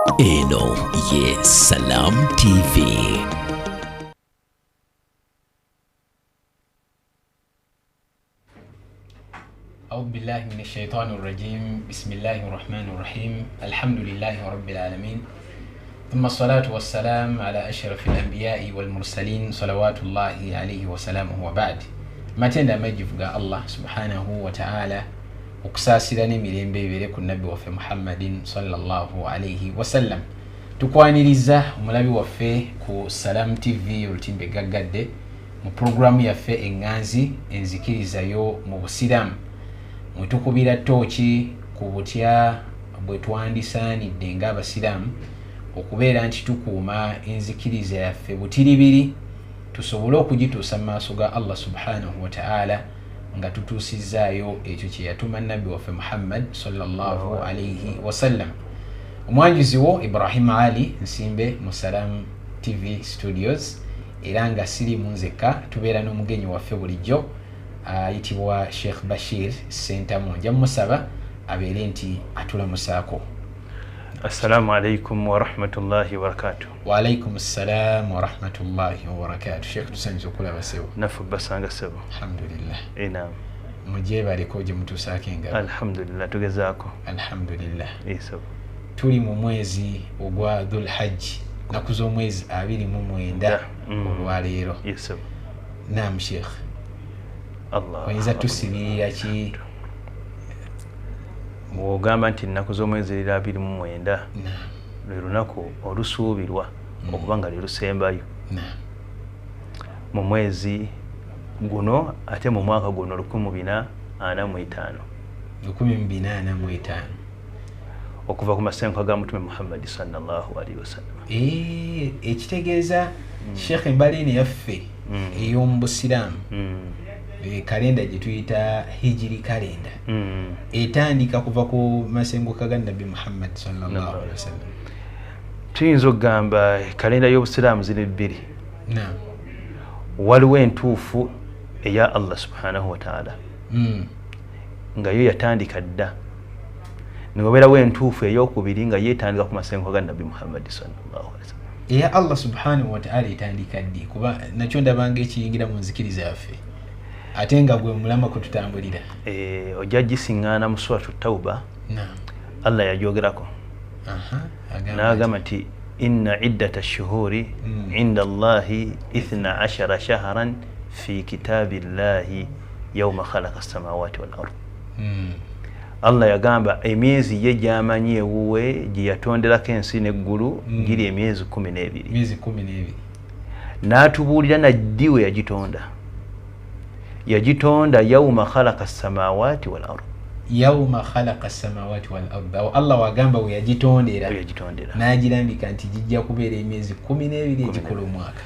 Eno ye Salam TV. أعوذ بالله من الشيطان الرجيم. بسم الله الرحمن الرحيم. الحمد لله رب العالمين، ثم الصلاة والسلام على أشرف الأنبياء والمرسلين صلوات الله عليه وسلامه وبعد. matenda majivuga Allah subhanahu wa ta'ala okusasira n'emirembe ebere ku nabbi waffe Muhammadin sallallahu alayhi wasallam. Tukwaniriza omulabi waffe ku Salam TV olutimbe gaggadde mu programu yaffe enganzi enzikirizayo mu busiramu. Mwetukubira tooki ku butya bwe twandisaanidde ng'abasiramu okubeera nti tukuuma enzikiriza yaffe butiribiri tusobole okugituusa mu maaso ga Allah subhanahu wa ta'ala nga tutuusizaayo ekyo kye yatuma nabbi waffe Muhammad sallallahu alayhi wasallam. Omwanjuzi wo Ibrahim Ali Nsimbe mu Salam TV Studios, era nga siri munzeka tubeera n'omugenyi waffe bulijjo ayitibwa Sheikh Bashir Sentamu. Nja musaba abeere nti atulamusaako. Assalamu alaikum wa rahmatullahi wa barakatuh. Wa alaikum assalam wa rahmatullahi wa barakatuh. Sheikh tusanyiza okulaba sebo. Nafu basanga sebo. Alhamdulillah. Naam. Mujye baliko gye mutuusaako engalo. Alhamdulillah tugezaako. Alhamdulillah. Eso. Tuli mu mwezi ogwa Dhul Hajj, naku z'omwezi 29 olwaleero. Yeso. Naam Sheikh. Allah. Oyinza tusibirira ki? Mwogamba nti nnaku z'omwezi 29 Naam. lwe lunaku olusuubirwa okuba nga lusembayo mu mwezi guno ate mu mwaka guno 1445 okuva ku masenko ga Mutume Muhammad sallallahu alaihi wasallam. Ekitegeeza Sheikh Mbalini yaffe ey'omu Busiraamu kalenda gye tuyita hijiri kalenda etandika kuva ku masenguka ga Nabbi Muhammad sallallahu alaihi wasallam. Tuyinza okugamba kalenda y'Obusiraamu ziri bbiri. Naam. Waliwo entuufu eya Allah subhanahu wa ta'ala nga yo yatandika dda, niwabeerawo entuufu ey'okubiri nga yeetandika ku masenguka ga Nabbi Muhammad sallallahu alaihi wasallam. Eya Allah subhanahu wa ta'ala etandika ddi? Kuba nakyo ndabanga ekiyingira mu nzikiriza yaffe ate nga gwe mulama kututambulira. Ojja gisiŋŋaana mu suratu Tawba. Naam. Allah yajogerako n'agamba nti inna iddata ash-shuhuri inda Allahi 12 shahran fi kitabillahi yawma khalaqa as-samawati wal ard. Allah yagamba emyezi ye gy'amanyi ewuwe gye yatonderako ensi n'eggulu giri emyezi 12. N'atubuulira naddi we yagitonda yawma khalaqa as-samawati wal ard. Yawma khalaqa as-samawati wal ard. Allah wagamba we yagitondera n'agirambika nti gijja kubeera emyezi 12 egikola omwaka.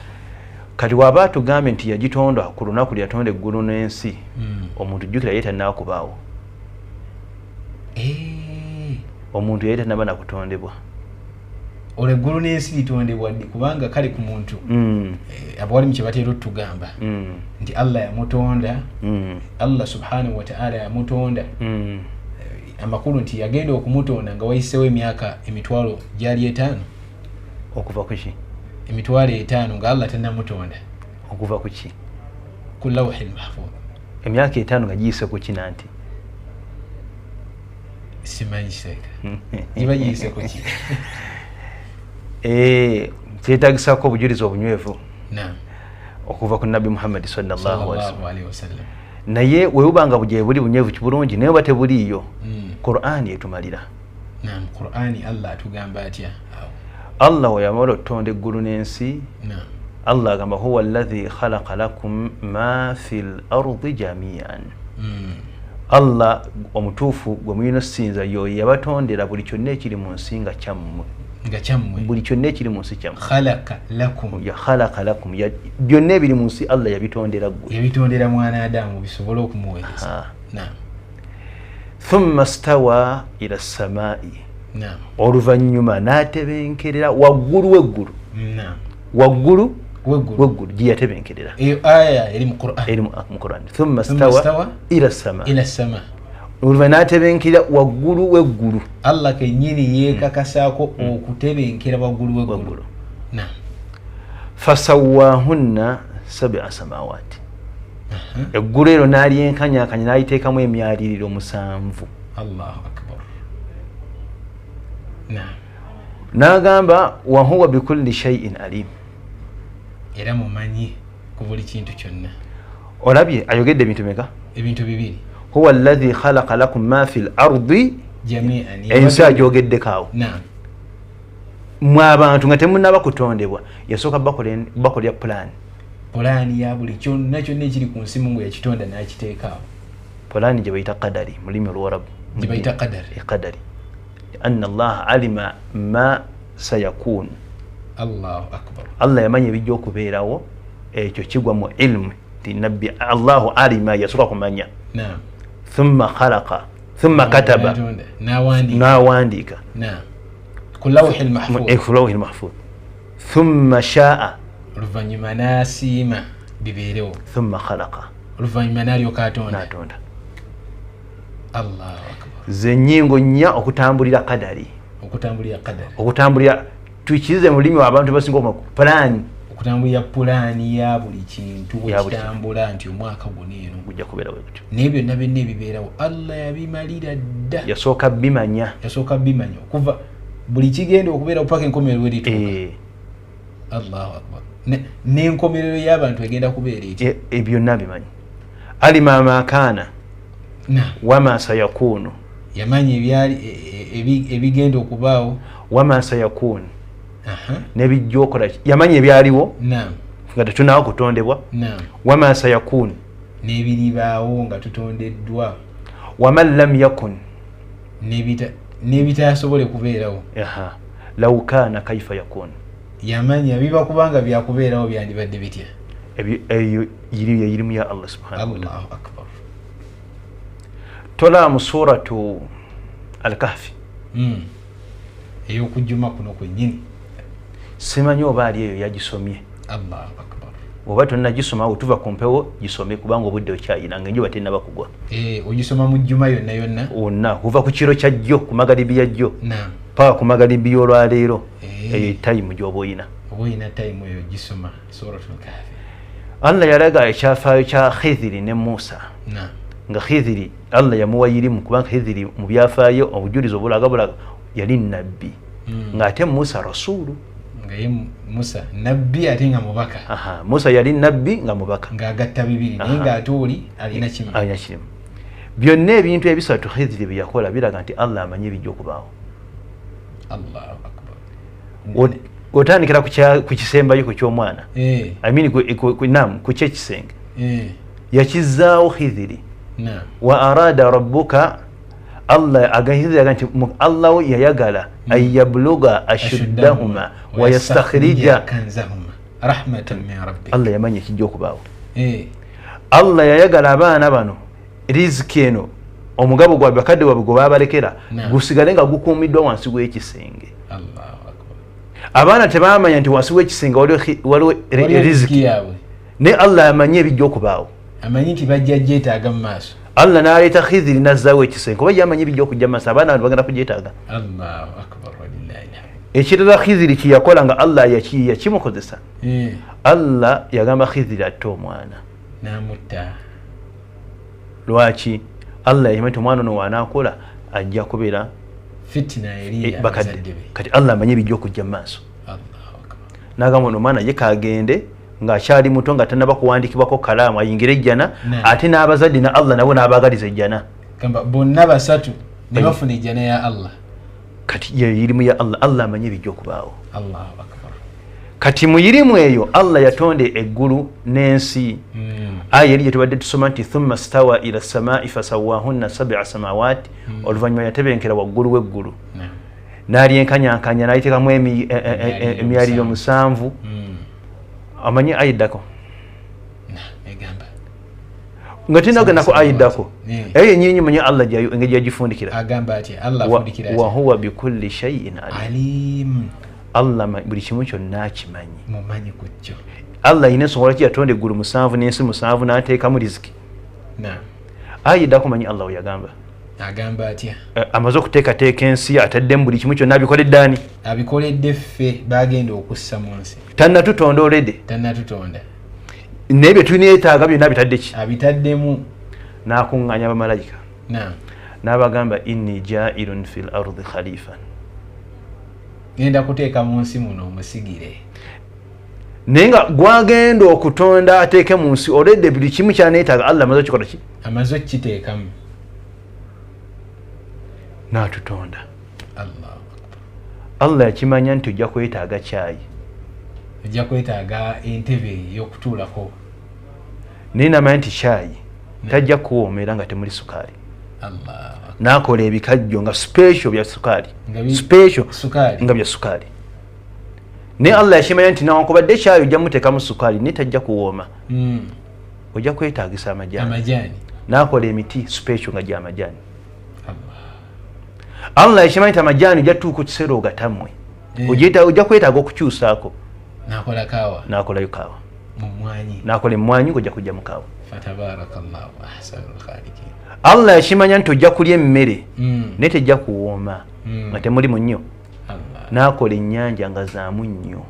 Kati waba atugambe nti yagitonda ku lunaku lwe yatonda eggulu n'ensi, omuntu jjukira ye tannakubaawo. Omuntu ye tannaba nakutondebwa. Olweggulu n'ensi litondebwa ddi? Kubanga kale ku muntu abawali mu kye bateera otugamba nti Allah yamutonda, Allah subhanahu wa ta'ala yamutonda, amakulu nti yagenda okumutonda nga wayiseewo emyaka emitwalo gyali 5. Okuva ku ki? Emitwalo 5 nga Allah tannamutonda. Okuva ku ki? Ku lawhil mahfuz. Emyaka 5 nga giyise ku kina nti simanyi Sheikh. Iba giyise ku ki? Kyetagisako obujulizi obunywevu. Naam. Okuva ku Nabbi Muhammad sallallahu alaihi wasallam. Naye webanga buje buli bunywevu kibulungi naye bate buliyo. Qur'an etumalira. Naam. Qur'ani Allah atugamba atya? Allah wayamala otonda eggulu n'ensi. Naam. Allah agamba huwa alladhi khalaqa lakum ma fil ardi jami'an. Allah omutuufu gwe muyina osinza yo yabatondera buli kyonna ekiri mu nsi nga kyammwe. Buli kyonna ekiri mu nsi kyammwe. Khalaqa lakum. Ya khalaqa lakum. Byonna ebiri mu nsi Allah yabitondera ggwe. Yabitondera mwana Adamu bisobole okumuweereza. Naam. Thumma stawa ila as-samaa'i. Naam. Oluvannyuma n'atebenkerera waggulu w'eggulu. Naam. Waggulu w'eggulu gye yatebenkerera. Eyo aya eri mu Qur'an. Thumma stawa ila as-samaa. oluvannyuma n'atebenkera waggulu w'eggulu. Allah kennyini yeekakasaako okutebenkera waggulu w'eggulu. Naam. Fasawwaahunna sab'a samaawaati. Eggulu ero n'alyenkanyakanya n'aliteekamu emyaliriro 7. Allahu akbar. Naam. N'agamba wa huwa bikulli shay'in alim. Era mumanyi ku buli kintu kyonna. Olabye ayogedde ebintu meka? Ebintu bibiri. Huwa alladhi khalaqa lakum ma fil ardi jami'an. Ensi agyogeddeko awo. Naam. Mwe abantu nga temunnaba kutondebwa yasooka bakolera plan. Pulaani ya buli kyonna kyonna ekiri ku nsi Mungu yakitonda n'akiteeka awo. Pulaani gye bayita qadari mu lulimi Olwarabu. Gye bayita qadari. Qadari. Anna Allah alima ma sayakun. Allahu akbar. Allah yamanya ebijja okubeerawo, ekyo kigwa mu ilmu ti nabbi Allahu alima yasooka kumanya. Naam. Thumma khalaqa thumma kataba n'awandiika. Naam. Ku lawhil mahfuz. Ku lawhil mahfuz. Thumma sha'a. Oluvannyuma n'asiima bibeerewo. Thumma khalaqa. Oluvannyuma n'alyoka atonda. Allahu akbar. Ze nnyingo nnya okutambulira qadari. Okutambulira qadari. Okutambulira tukize mu lulimi abantu basinga okumaku pulaani. Okutambulira pulaani ya buli kintu bwekitambula nti omwaka guno eno gujja kubeera bwe gutyo. N'ebyo byonna byonna ebibeerawo Allah yabimalira dda. Yasooka bimanya. Okuva buli kigenda okubeera paka enkomerero werituuka. Allahu akbar. N'enkomerero y'abantu egenda kubeera eki. Byonna bimanyi. Alima ma kaana wama sayakunu. Yamanya ebigenda okubaawo wama sayakunu. N'ebijja okola yamanya ebyaliwo nga tetunaawo kutondebwa. Wama sayakunu. N'ebiribaawo nga tutondeddwa. Waman lam yakun. N'ebitasobole kubeerawo. Law kaana kaifa yakun. Yamanya biba kubanga byakubeerawo byandibadde bitya. Eyo yirimu ya Allah subhanahu wa ta'ala. Allahu akbar. Tola mu suratu Al-Kahfi. Ey'okujjuma kuno kwennyini. Simanyi oba ali eyo yagisomye. Allahu akbar. Oba tonnagisoma awo tuva ku mpewo gisome kubanga obudde okyayina ng'enjuba tennaba kugwa. Ogisoma mu jjuma yonna yonna? Wonna kuva ku kiro kya jjo ku magalibi ya jjo. Naam. Paka ku magalibi y'olwaleero. Eyo tayimu gy'oba oyina. Oba oyina tayimu eyo gisoma suratul Kahfi. Allah yalaga ekyafaayo kya Khidiri ne Musa. Naam. Nga Khidiri Allah yamuwa irimu kubanga Khidiri mu byafaayo obujulizi obulaga yali nabbi. Ng'ate Musa rasulu. Ngaye Musa nabbi ate nga mubaka. Musa yali nabbi nga mubaka. Ng'agatta bibiri naye ng'ate oli alina kimu. Byonna ebintu ebisatu Khidiri bye yakola biraga nti Allah amanyi ebijja okubaawo. Allahu akbar. Otandikira ku kisembayo ku ky'omwana. Ku kyekisenge. Yakizaawo Khidiri. Wa arada rabbuka Allah agahiza nti Allah yayagala ayabluga ashuddahuma wa yastakhrija kanzahuma rahmatan min rabbik. Allah yamanya kijja okubaawo. Allah yayagala abaana bano riziki eno omugabo gwa bakadde wabwe gwe baabalekera gusigale nga gukuumiddwa wansi w'ekisenge. Allahu akbar. Abaana tebaamanya nti wansi w'ekisenge waliwo riziki yaabwe. Ne Allah amanye ebijja okubaawo. Amanyi nti bajja gyetaaga mu maaso. Allah n'aleeta Khidiri n'azzaawo ekisenge kuba yamanyi ebijja okujja mu maaso abaana bano bagenda kugyetaaga. Allahu akbar walillahi alhamd. Ekirala Khidiri kye yakola nga Allah yakimukozesa. Allah yagamba Khidiri atte omwana. N'amutta. Lwaki? Allah yamanya nti omwana ono waanaakola ajja kubeera fitina eri bakadde. Kati Allah amanyi ebijja okujja mu maaso. Allahu akbar. N'agamba ono omwana ye kaagende ng'akyali muto nga tannaba kuwandiikibwako kalaamu ayingire ejjana ate n'abazadde na Allah nabo n'abaagaliza ejjana. Kamba bonna basatu ne bafuna ejjana ya Allah. Kati yirimu ya Allah. Allah amanyi ebijja okubaawo. Allahu akbar. Kati mu yirimu eyo Allah yatonde eggulu n'ensi. Aya eri gye tubadde tusoma nti thumma stawa ila samaa'i fasawwaahunna sab'a samaawaati. Oluvannyuma yatebenkera waggulu w'eggulu. N'alyenkanyankanya n'ayiteekamu emyaliriro 7. Amanyi ayiddako nga tinagenako ayiddako eyo yenyini manyi Allah jayo engeri yagifundikira agamba ati Allah afundikira wa huwa bikulli shay'in alim. Allah buli kimu kyonna akimanyi. Mumanyi kujjo Allah ine sobola ki yatonda eggulu 7 n'ensi 7 n'ateekamu riziki. Naam. Ayiddako manyi Allah yagamba agamba atya amaze okuteekateeka ensi ataddemu buli kimu kyonna abikoledde ani abikoledde ffe bagenda okussa mu nsi tannatutonda olede tannatutonda naye bye tulina etaaga byonna bitadde ki abitaddemu n'akuŋŋaanya bamalayika n'abagamba inni jairun fi l ardi khalifan genda kuteeka mu nsi muno omusigire naye nga gwagenda okutonda ateeke mu nsi olede buli kimu kyaneetaaga allah amaze okikola ki amaze okukiteekamu n'atutonda allah yakimanya nti ojja kwetaaga kyayi ojja kwetaaga entebe y'okutuulako naye namanya nti kyayi tajja kuwoomera nga temuli sukaali n'akola ebikajjo nga special bya sukaali special nga bya sukaali naye allah yakimanya nti nawankubadde kyayi ojja muteekamu sukaali naye tajja kuwooma ojja kwetaagisa amajaani n'akola emiti special nga gy'amajaani allah yakimanya nti amajaani ojja tuuka ekiseera ogatamwe ojja kwetaaga okukyusaako n'akolayo kaawa n'akola emmwanyi ng'ojja kujja mu kaawa allah yakimanya nti ojja kulya emmere naye tejja kuwooma nga temuli mu nnyo n'akola ennyanja nga zaamu nnyo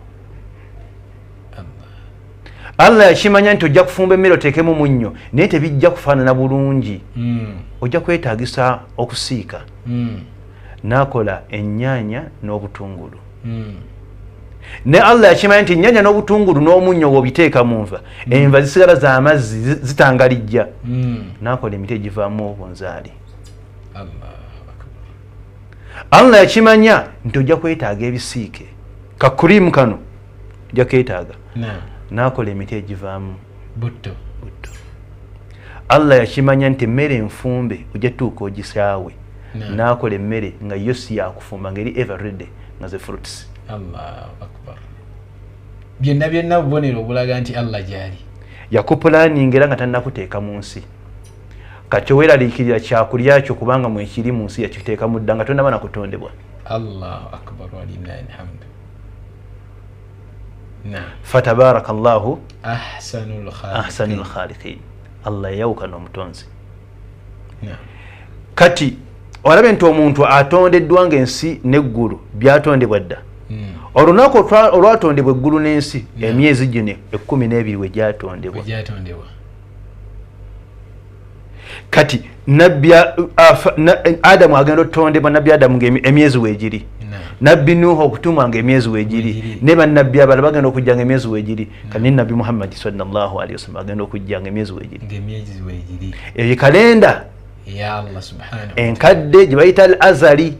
allah yakimanya nti ojja kufumba emmere oteekemu munnyo naye tebijja kufaanana bulungi ojja kwetaagisa okusiika n'akola ennyaanya n'obutungulu ne allah yakimanya nti ennyaanya n'obutungulu n'omunnyo bw'obiteeka mu nva enva zisigala z'amazzi zitangalijja n'akola emiti egivaamu obunzaali allah yakimanya nti ojja kwetaaga ebisiike kakurimu kano ojja keetaaga n'akola emiti egivaamu butto allah yakimanya nti emmere enfumbe ojja tuuka ogisaawe n'akola emmere nga yo si yakufumba ngeri everyday nga ze fruits byonna byonna bubonero obulaga nti allah gyali yakupulaninga era nga tannakuteeka mu nsi kati weeraliikirira kyakulya kyo kubanga mwekiri mu nsi yakiteeka mu dda nga tonnaba nakutondebwa allahu akbar walillahi alhamdu fatabaraka llahu ahsanul khaliqin allah yayawuka n'omutonzi kati olabe nti omuntu atondeddwa ng'ensi n'eggulu byatondebwa dda olunaku olwatondebwa eggulu n'ensi emyezi gino 12 we gyatondebwa kati adamu agenda otondebwa nabbi adamu ng'emyezi weegiri nabbi nuuha okutumwa ng'emyezi weegiri ne bannabbi abala bagenda okujja ng'emyezi weegiri kani nabbi muhammadi sallallahu alaihi wasallam agenda okujja ng'emyezi weegiri eyo kalenda enkadde gye bayita al azali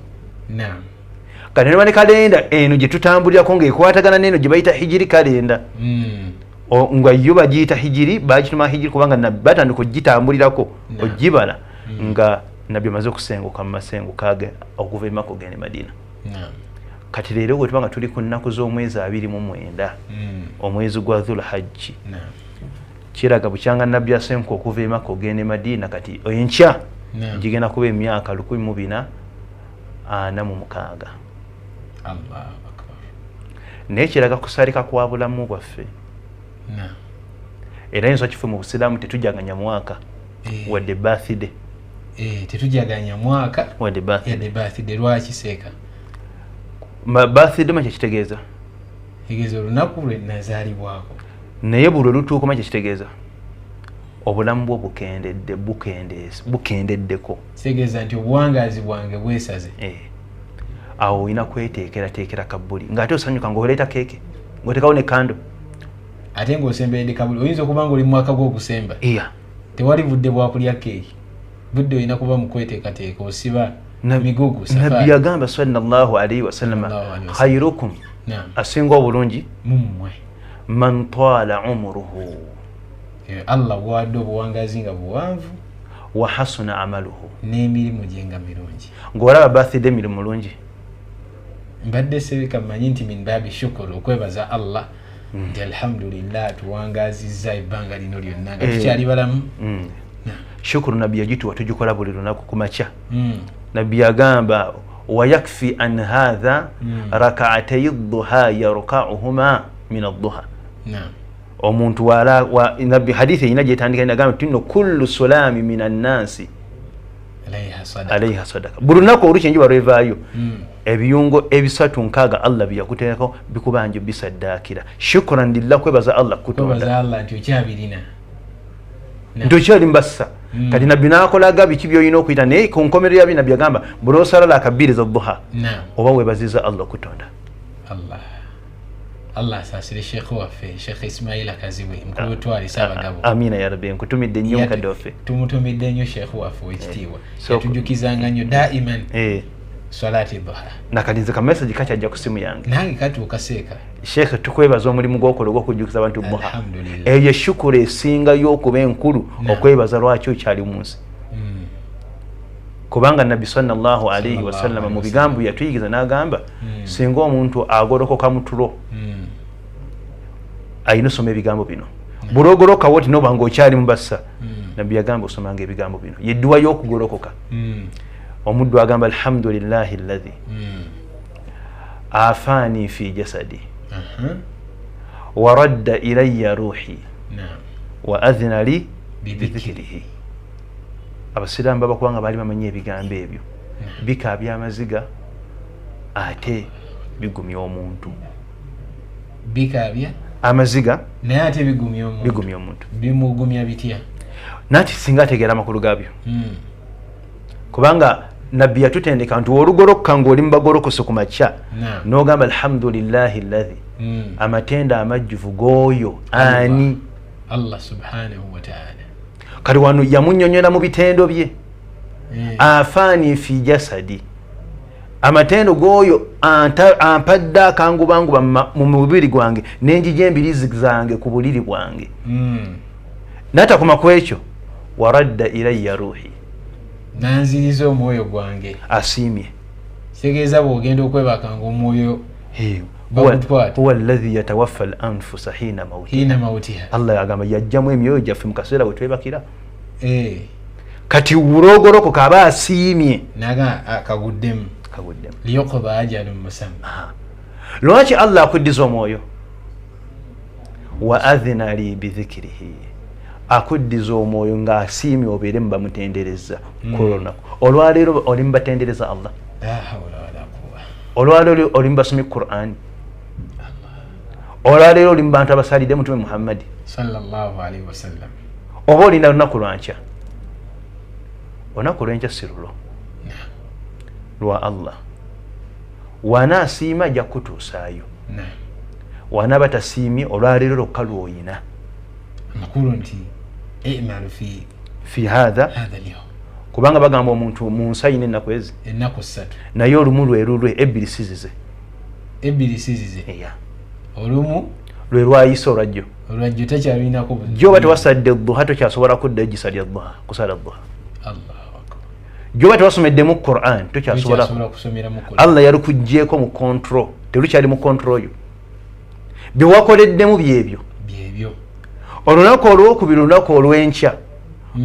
kati ne kalenda eno gye tutambulirako ng'ekwatagana n'eno gye bayita hijiri kalenda nga yo bagiyita hijiri bakituma hijiri kubanga batandika ogitambulirako ogibala nga nabbi amaze okusenguka mu masenguka ge okuva emaka ogenda e Madina kati leero bwe tubanga tuli ku nnaku z'omwezi 29 omwezi gwa dhul hajji kiraga bukyanga nabbi asenguka okuva emaka ogenda e Madina kati enkya gigenda kuba emyaka 1446 naye kiraga kusaalika kwa bulamu bwaffe era yinza kife mu busiraamu tetujaganya mwaka wadde birthday tetujaganya mwaka wadde birthday lwaki seeka birthday ma kyekitegeeza tegeeza olunaku lwe nazaalibwako naye buli olutuuka ma kyekitegeeza obulamu bwo bukendeddeko kitegeeza nti obuwangaazi bwange bwesaze awo olina kweteekerateekera kabbuli ng'ate osanyuka ng'oleeta keeke ng'otekawo ne kando ate ng'osemberedde kabuli oyinza okuba nga oli mu mwaka gw'okusemba tewali budde bwakulya keeki budde olina kuba mu kweteekateeka osiba migugu nabbi yagamba sallallahu alaihi wasallam khairukum asinga obulungi mummwe man taala umuruhu allah bwadde obuwangaazi nga buwanvu wa hasuna amaluhu n'emirimu gye nga mirungi ng'olaba birthday emirimu mulungi mbadde sebeka mmanyi nti min baabi shukuru okwebaza allah nti alhamdulillah tuwangaazizza ebbanga lino lyonna nga tukyali balamu shukuru nabbi yagituwa tugikola buli lunaku ku makya nabbi yagamba wayakfi an hatha rakaatay dduha yarkauhuma min adduha omuntu nabbi hadithi eyina gyetandika nagamba tino kullu sulami min annasi alayha sadaka buli lunaku olukyenjuba lwevaayo ebiyungo ebisatu nkaaga Allah byakuteekako bikubanje bisaddaakira shukran lillah kwebaza Allah kutonda ntokyali mbassa kati nabbi nakolaga biki byolina okuyita naye ku nkomerero ya binabbi yagamba buli osalala akabiriza duha oba webaziza Allah kutonda Allah asasire Sheikh waffe Sheikh Ismail Kazibwe mkulu wetwali Sabagabo. Amina ya Rabbi nkutumidde nnyo mukadde waffe. Tumutumidde nnyo Sheikh waffe ekitiibwa. Yatujukizanga nnyo daiman salati dhuha. Nakalinze ka message kachajja ku simu yange. Nange kati ukaseeka. Sheikh tukwebaza omulimu gw'okola ogw'okujjukiza abantu dhuha. Alhamdulillah. Eyo shukuru esinga y'okuba enkulu okwebaza lwaki okyali munsi. Kubanga Nabbi sallallahu alayhi wa sallam mu bigambo yatuyigiza n'agamba singa omuntu agolokoka mutulo ayina osoma ebigambo bino bulogoloka woti nobanga okyali mubassa Nabbi yagamba osomanga ebigambo bino yedduwa y'okugolokoka omuddu agamba alhamdulillahi alladhi afani fi jasadi wa radda ilayya ruhi wa adhina li bidhikrihi abasiraamu babakubanga baali bamanyi ebigambo ebyo bikaabya amaziga ate bigumya omuntu bikaabya amaziga naye ate bigumya omuntu bimugumya bitya nati singa ategeera amakulu gaabyo kubanga nabbi yatutendeka nti olugolokoka ng'oli mubagolokose ku makya n'ogamba alhamdulillahi alladhi amatenda amajjuvu g'oyo ani Allah subhanahu wa ta'ala kali wano yamunnyonnyola mu bitendo bye afani fi jasadi amatendo g'oyo ampadde akangubanguba mu mubiri gwange n'enjija embirizi zange ku buliri bwange n'atakoma ku ekyo waradda ilayya ruhi nanziriza omwoyo gwange asiimye kitegeeza bw'ogenda okwebakanga omwoyo huwa alladhi yatawaffa al-anfusa hina mautiha Allah yagamba yajjamu emyoyo gyaffe mu kaseera bwe twebakira kati wulogolokoka aba asiimye naga akaguddemu liyokoba ajalun musamma lwaki Allah akuddiza omwoyo wa adhina li bidhikrihi akuddiza omwoyo ng'asiimye obeere mu bamutendereza kulunaku olwaleero oli mu batendereza Allah olwaleero oli mu basomye Qur'an olwaleero oli mu bantu abasalidde mutume Muhammad sallallahu alaihi wasallam oba olina lunaku lwankya olunaku lwenkya si lulo lwa Allah wanaasiima ajja kutuusaayo wanaaba tasiimye olwaleero lwokka lwoyina amakulu nti fi hadha kubanga bagamba omuntu mu nsi ayina ennaku ezi ennaku 3 naye olumu lwerulwe ebbiri sizize olumu lwe lwayisa olwajjo tekyalinako gyoba tewasadde duha tokyasobola kudda egisalya duha kusala duha gyoba tewasomeddemu Qur'an tokyasobola Allah yalukugjeeko mu control terukyali mu control yo byewakoleddemu byebyo olunaku olwokubiri olunaku olw'enkya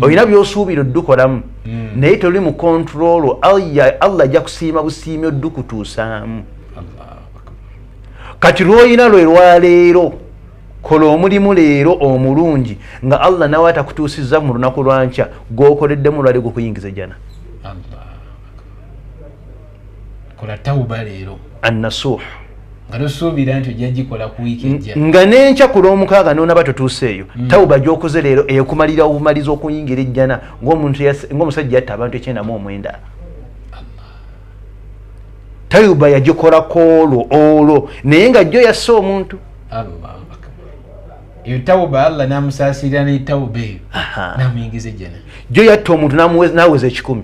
olina by'osuubira oddukolamu naye toli mu control Allah ajja kusiima busiimi oddukutuusaamu kati lw'olina lwe lwaleero kola omulimu leero omulungi nga Allah nawe atakutuusizza mu lunaku lwankya gw'okoleddemu lwali gukuyingiza jana kola tawuba leero annasuh nga tosuubira nti ojja gikola ku wiiki ejja nga n'enkya ku lw'omukaaga n'onaba totuuseeyo tawuba gy'okoze leero ekumalira obumaliza okuyingira ejjana ng'omusajja yatta abantu 99 tawuba yagikolako olwo naye nga jjo yasse omuntu eyo tawuba Allah namusaasirira n'etawuba eyo namuyingiza ejjana jjo yatta omuntu n'aweza 100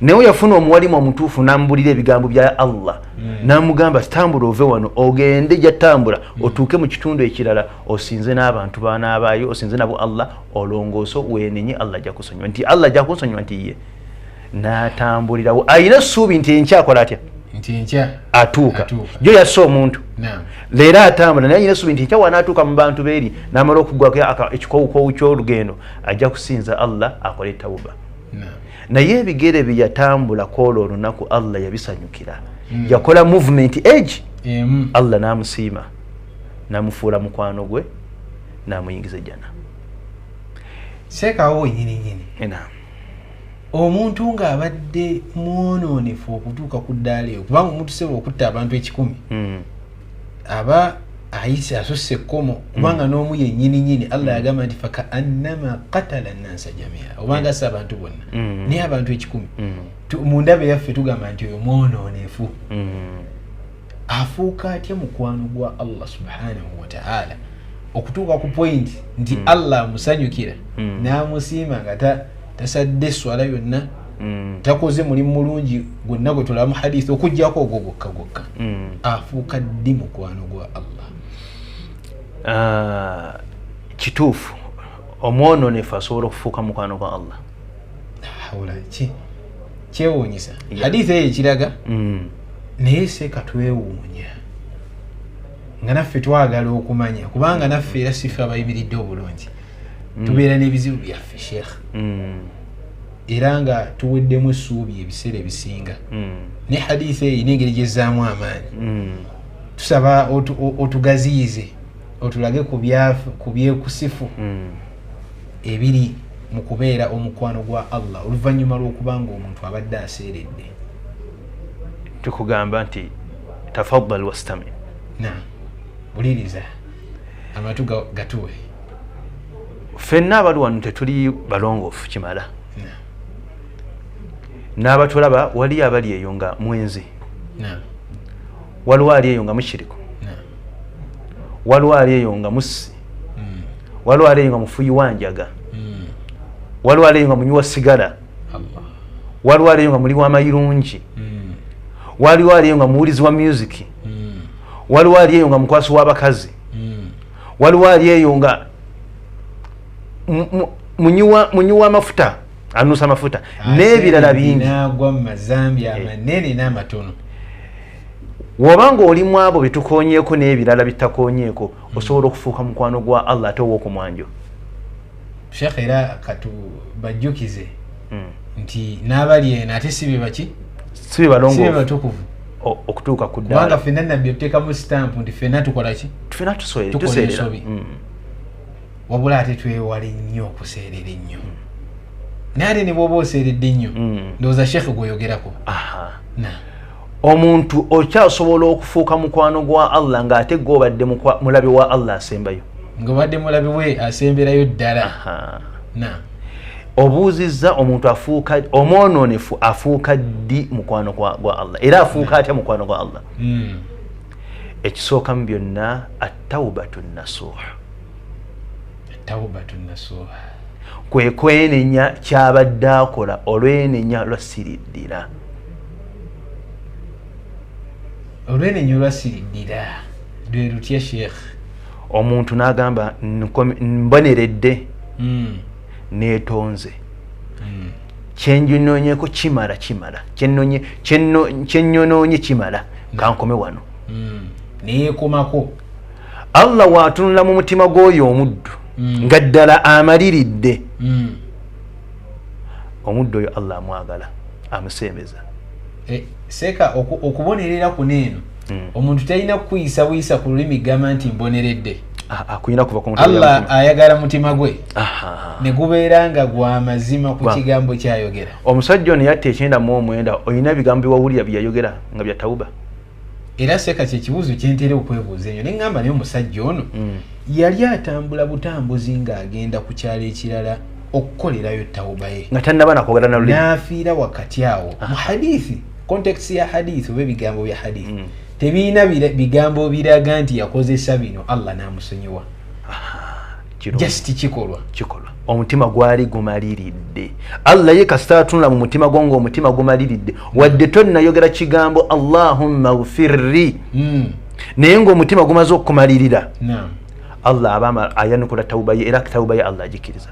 naye yafuna omuwalimu omutuufu n'amubulira ebigambo bya Allah n'amugamba tambula ove wano ogende gyatambula otuuke mu kitundu ekirala osinze n'abantu baanaabaayo osinze nabo Allah olongooso weenenye Allah ajja kusonyiwa nti Allah ajja kunsonyiwa nti ye n'atambulirawo ayina essuubi nti enkyakola atya atuuka jjo yasse omuntu leero atambula naye ayina essuubi nti enkya wanaatuuka mu bantu beeri n'amala okuggwako ekikowukowu ky'olugendo ajja kusinza Allah akole tawuba naye ebigere bye yatambulako olwo olunaku Allah yabisanyukira yakola movement age Allah n'amusiima n'amufuula mukwano gwe n'amuyingiza ejjana seekawo nyini omuntu ng'abadde mwononefu okutuuka ku ddaala eyo kubanga omuntu sobola okutta abantu 1,000 aba ayise asusse ekkomo kubanga n'omu yennyini Allah yagamba nti fakaannama qatala nnansa jamia obanga assa abantu bonna naye abantu 1,000 mu ndaba yaffe tugamba nti oyo mwononefu afuuka atya mukwano gwa Allah subhanahu wa ta'ala okutuuka ku point nti Allah amusanyukira n'amusiima nga tasadde swala yonna takoze mulimu mulungi gwonna gwe tulaba mu hadisi okuggyako ogwo gwokka afuuka ddi mukwano gwa Allah. Kituufu omwononefu asobola okufuuka mukwano gwa Allah. Kyewuunyisa hadisi eyo ekiraga naye seeka twewuunya nga naffe twagala okumanya kubanga naffe era sife abayimiridde obulungi tubeera n'ebizibu byaffe sheekh era nga tuweddemu essuubi ebiseera ebisinga ne hadisi eyo n'engeri gyezzaamu amaanyi tusaba otugaziyize otulage ku byekusifu ebiri mu kubeera omukwano gwa Allah oluvannyuma lw'okubanga omuntu abadde aseeredde. Tukugamba nti tafaddal wastami. Buliriza amatu gatuwe. Ffenna abali wano tetuli balongoofu kimala. N'abatulaba wali abali eyo nga mwenzi. Waliwo ali eyo nga mushiriku. Waliwo ali eyo nga musi. Waliwo ali eyo nga mufuyi wanjaga. Waliwo ali eyo nga munywi wa sigala. Waliwo ali eyo nga muli w'amayirungi. Waliwo ali eyo nga muwulizi wa music. Waliwo ali eyo nga mukwasi w'abakazi. Waliwo ali eyo nga munywi w'amafuta anusa amafuta n'ebirala bingi nagwa mu mazambi amanene n'amatono. Wobanga oli mu abo bitukonyeeko n'ebirala bitakonyeeko osobola okufuuka mukwano gwa Allah ate ow'okumwanjo. Sheikh era bajjukize nti n'abali eno ate sibe baki sibe balongoofu sibe batukuvu okutuuka ku ddaala kubanga ffenna nabbi oteekamu stamp nti ffenna tukola ki ffenna tuseerera wabula ate twewale nnyo okuseerera ennyo naye ate ne bw'oba oseeredde nnyo ndowooza Sheikh gweyogerako. Omuntu okyasobola okufuuka mukwano gwa Allah ng'ate gw'obadde mulabe wa Allah asembayo ng'obadde mulabe we asemberayo ddala. Obuuzizza omuntu afuuka omwononefu afuuka ddi mukwano gwa Allah era afuuka atya mukwano gwa Allah. Ekisooka mu byonna at-tawbatu nasuh. Kwe kwenenya kyabadde akola olwenenya lwasiriddira. Olwenenya lwasiriddira lwe lutya Sheikh? Omuntu n'agamba mboneredde neetonze kyenyonoonyeko kimala kyenyonoonye kimala kankome wano neekomako. Allah waatunula mu mutima gw'oyo omuddu nga ddala amaliridde omuddu oyo Allah amwagala amusembeza. Seeka okubonerera kuneeno omuntu talina kukuyisa buyisa ku lulimi gamba nti mboneredde. Akuyina kuva ku muntu Allah ayagala mutima gwe ne gubeera nga gwa mazima ku kigambo kyayogera. Omusajja ono yatta 99 olina ebigambo byewawulira byeyayogera nga bya tawuba. Era seeka kyekibuuzo kyentera okwebuuza enyo ne ngamba naye omusajja ono yali atambula butambuzi ng'agenda ku kyalo ekirala okukolerayo tawuba ye nga tannaba nakwogera na lulimi n'afiira wakati awo mu hadithi context ya hadithi oba ebigambo bya hadithi tebiina bigambo biraga nti yakozesa bino Allah n'amusonyiwa. Just kikolwa omutima gwali gumaliridde. Allah ye kasita atunula mu mutima gwo omutima gumaliridde wadde tonnayogera kigambo Allahumma ghfirli naye ng'omutima gumaze okumalirira Allah abama ayanukula tawuba ye era tawuba ye Allah agikiriza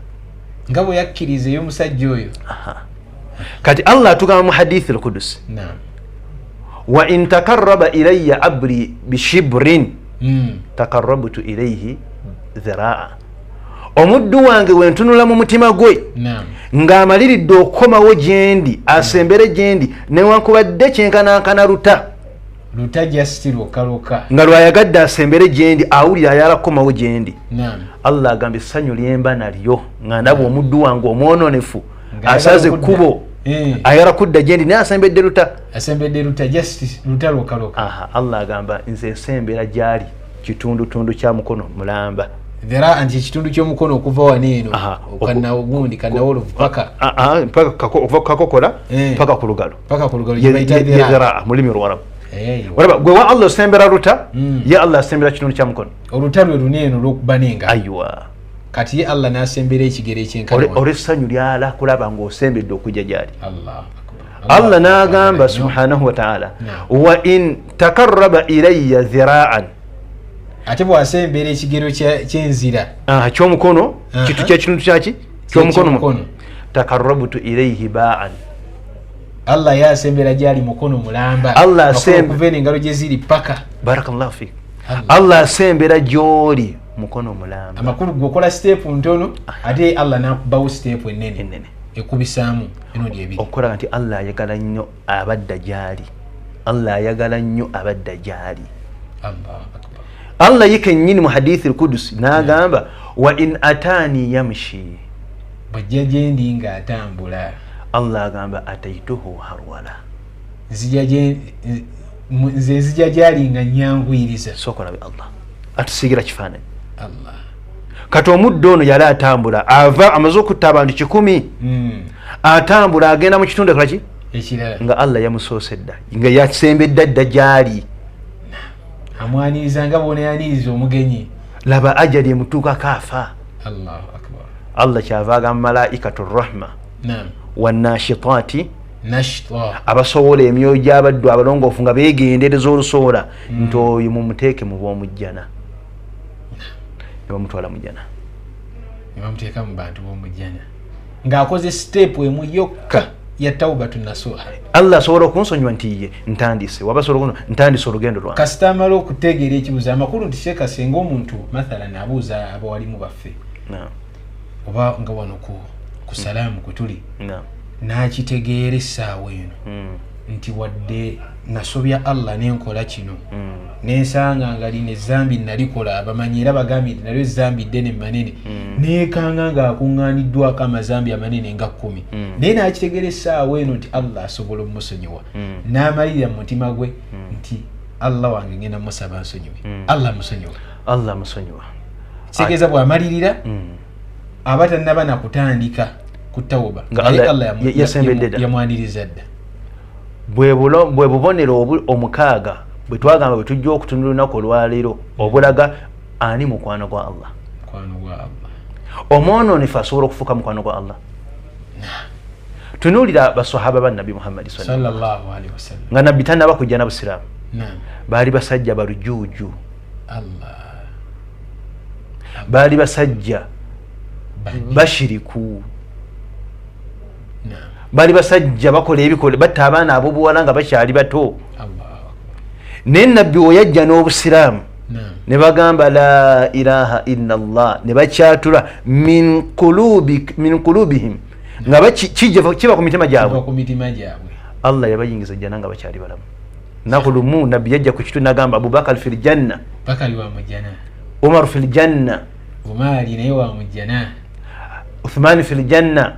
nga bwe yakkiriza ey'omusajja oyo. Kati Allah atugamba mu hadithi al-Qudus wa in takarraba ilayya abri bishibrin takarrabtu ilayhi dhiraa. Omuddu wange wentunula mu mutima gwe ng'amaliridde okukomawo gyendi asembere gyendi newankubadde kyenkanankana luta just lwokaluka nga lwayagadde asembere gyendi awulira ayala kukomawo gyendi. Allah agambye essanyu lyemba nalyo nga ndaba omuddu wange omwononefu asaze ekkubo ayagala kudda gyendi naye asembedde luta just luta lokaloka. Allah agamba nze nsembera gyali kitundutundu kya mukono mulamba nti ekitundu ky'omukono okuva waneeno okanawo ogundi kanawolovu paka kakokola paka ku lugalo yebayita mulimi Olwarabu. Walaba gwe wa Allah osembera luta ye Allah asembera kitundu kya mukono oluta lwe luneeno lw'okuba n'engalo. Aywa kati ye Allah n'asembera ekigere ekyenkana olw'essanyu lyala kulaba ng'osembedde okujja gyali. Allah n'agamba subhanahu wa ta'ala wa in takarraba ilayya dhira'an ate bw'asembera ekigero ky'enzira ky'omukono kitu ky'ekintu kyaki ky'omukono takarrabtu ilayhi ba'an. Allah yasembera gyali mukono mulamba Allah asembera okuva engalo gye ziri paka. Barakallahu fik. Allah asembera gy'oli mukono mulamba amakulu gwokola step ntono ate Allah nakubawo step ennene ekubisaamu enoodi ebiri okola nti Allah ayagala nnyo abadda gyali. Allah ayagala nnyo abadda gyali. Allah yekennyini mu hadithi al-Qudus n'agamba wa in atani yamshi bw'ajja gye ndi ng'atambula Allah agamba ataituhu harwala nze nzija gyali nga nyangwiriza. Sokola be Allah atusigira kifaananyi. Kati omuddo ono yali atambula ava amaze okutta abantu 100 atambula agenda mu kitundu ekirala ekirala nga Allah yamusoosedda nga yasembedde dda gyali amwaniriza nga bona yaniriza omugenyi. Laba ajali emutuuka kaafa. Allahu akbar. Allah kyava agamba malaikatu rahma wannashitaati nashta abasowola emyoyo gy'abaddu abalongoofu nga beegendereza olusowola nti oyo mumuteeke mu b'omujjana ne bamutwala mujjana ne bamuteeka mu bantu b'omujjana ng'akoze step emu yokka ya tawbatu nasuha. Allah asobola okunsonyiwa nti ye ntandise waba asobola ntandise olugendo lwange kasita amala okutegeera ekibuuzo amakulu nti Sheikh asenga omuntu mathalan abuuza abawalimu baffe oba nga wano ku salaamu kutuli n'akitegeera essaawa eno nti wadde nasobya Allah n'enkola kino n'ensanga nga lino ezzambi nalikola abamanyi era bagambye nti nalyo ezzambi ddene manene neekanga ng'akuŋŋaaniddwako amazambi amanene nga 10 naye n'akitegeera essaawa eno nti Allah asobola omusonyiwa n'amalirira mu mutima gwe nti Allah wange ngenda musaba nsonyiwe. Allah musonyiwa kitegeeza bw'amalirira aba tannaba nakutandika ku tawuba Allah yamwaniriza dda. bwe bubonero omukaaga bwe twagamba bwe tujja okutunula olunaku olwaleero obulaga ani mukwano gwa Allah. Omwononefu asobola okufuuka mukwano gwa Allah. Tunuulira basahaba ba Nabbi Muhammad sallallahu alaihi wasallam nga Nabbi tannaba kujja na Busiraamu baali basajja balujuuju. Baali basajja bashiriku. Bali basajja bakola ebikola batta abaana ab'obuwala nga bakyali bato. Naye Nabbi oyajja n'Obusiraamu ne bagamba la ilaha illa Allah ne bakyatula min qulubihim nga kiba ku mitima gyabwe. Allah yabayingiza jjana nga bakyali balamu. Naku lumu Nabbi yajja ku kitundu n'agamba Abubakar fil janna, Umar fil janna, Uthman fil janna,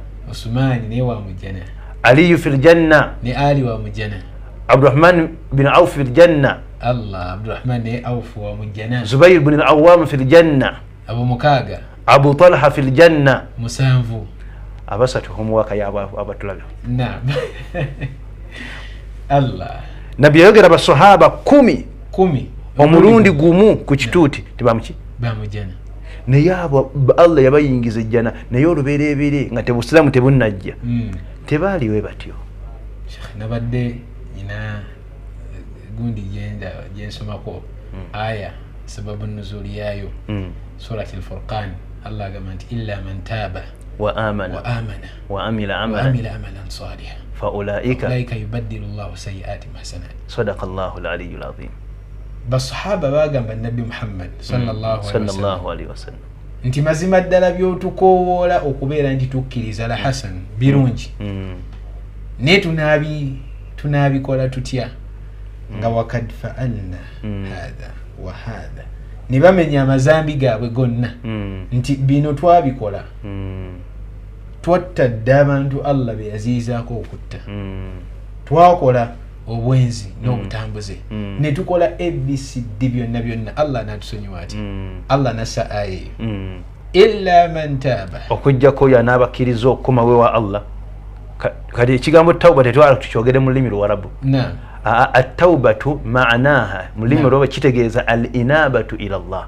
Ali fil janna, Abdurrahman bin Auf fil janna, Zubair bin al-Awwam fil janna, Abu Talha fil janna. Abasatu homuwaka yabo abatulaga. Allah Nabbi yayogera basahaba 10 omulundi gumu ku kituuti tibamuki bamujana naye abo Allah yabayingiza ejjana naye olubereebere nga Busiraamu tebunnajja tebaaliwe batyo. Nabadde ina gundi jensomako aya sababu nuzuli yayo surati al-Furqan Allah agamba nti illa man taba wa amana wa amila amalan salihan فأولئك يبدل الله سيئاتهم حسنات. صدق الله العلي العظيم. Basahaba bagamba Nabbi Muhammad sallallahu alaihi wasallam nti mazima ddala byotukowoola okubeera nti tukkiriza la hasan birungi naye tunaabikola tutya nga wakad fa'alna hadha wa hadha ne bamenya amazambi gaabwe gonna nti bino twabikola twattadde abantu Allah be yaziizaako okutta twakola obwenzi n'obutambuze ne tukola ABCD byonna Allah n'atusonyiwa ati Allah nassa aya illa man taaba okujjako y'anaabakkiriza okukomawo wa Allah kati ekigambo tawba tetwala tukyogere mu lulimi Luwarabu at-tawbatu ma'naha mu lulimi Luwarabu kitegeeza al-inabatu ila Allah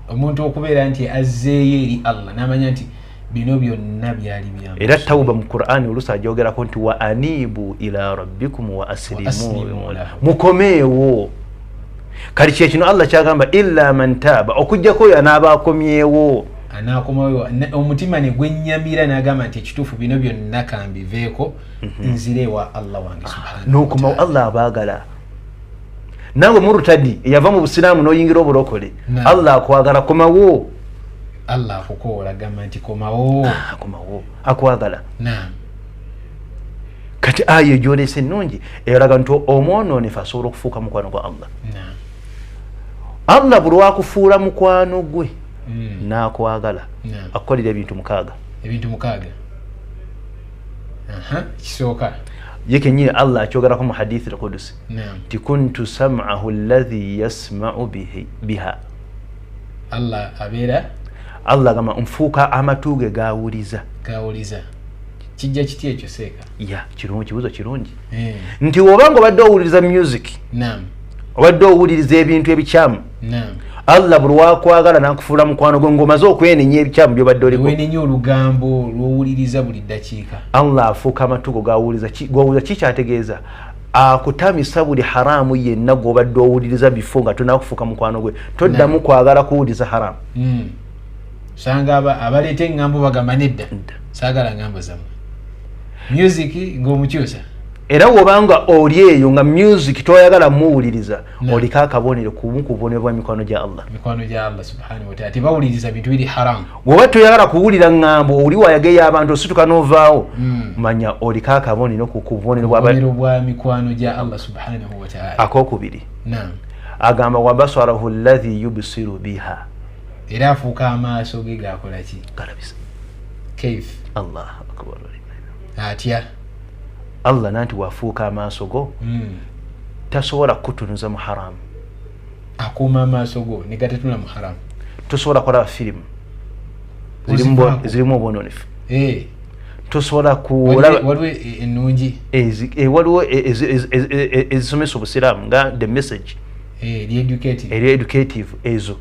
omuntu okubeera nti azzeeyo eri Allah n'amanya nti bino byonna byali byamu era tawba mu Qur'ani oluusi ajogerako nti wa anibu ila rabbikum wa aslimu mukomeewo kati kyekino Allah kyagamba illa man taaba okujjako y'anaaba akomyewo anaakomawo omutima ne gwennyamira n'agamba nti ekituufu bino byonna kambiveeko nzire wa Allah wange subhanahu n'okomawo Allah abaagala nawe murutadi yava mu busiraamu n'oyingira obulokole Allah akwagala komawo Allah akukoola gamba nti komawo akwagala kati aya gyolese ennungi eraga nti omwonoonefu asobola okufuuka mukwano gwa Allah Allah buli wakufuula mukwano gwe n'akwagala akukolera ebintu mukaaga kisooka ye kenyini Allah akyogerako mu hadithi al-Qudusi ti kuntu sam'ahu alladhi yasma'u biha Allah abeera Allah gamba nfuuka amatu ge gaawuliza kijja kiti ekyo seeka kirungi kibuzo kirungi nti obanga obadde owuliriza music obadde owuliriza ebintu ebikyamu Allah buli wakwagala n'akufuula mukwano gwe ng'omaze okwenenya ebikyamu by'obadde oliko wenenya olugambo lw'owuliriza buli ddakiika Allah afuuka amatu go gaawuliza kikyategeeza akutamisa buli haramu yenna gw'obadde owuliriza bifo nga tonaakufuuka mukwano gwe toddamu kwagala kuwuliriza haramu sanga abaleeta eŋŋambo bagamba nedda saagala ŋŋambo zammwe music ng'omukyusa era wobanga oli eyo nga music toyagala muwuliriza oliko akabonero kumu ku bubonero bwa mikwano gya Allah subhanahu wa ta'ala tebawuliriza bintu biri haramu bwoba toyagala kuwulira ŋŋambo oli wayageyo abantu osituka n'ovaawo manya oliko akabonero ku bubonero bwa mikwano gya Allah subhanahu wa ta'ala akokubiri agamba wabasarahu alladhi yubsiru biha era afuuka amaaso ge gakola ki galabisa kaif Allah akbar atya Allah nanti wafuuka amaaso go tasobola kutunuza mu haramu akuuma amaaso go ne gatatuna mu haramu tosobola kulaba firimu zirimu obwononefu tosobola kulaba waliwo ennungi waliwo ezisomesa obusiraamu nga the message eri educative ezo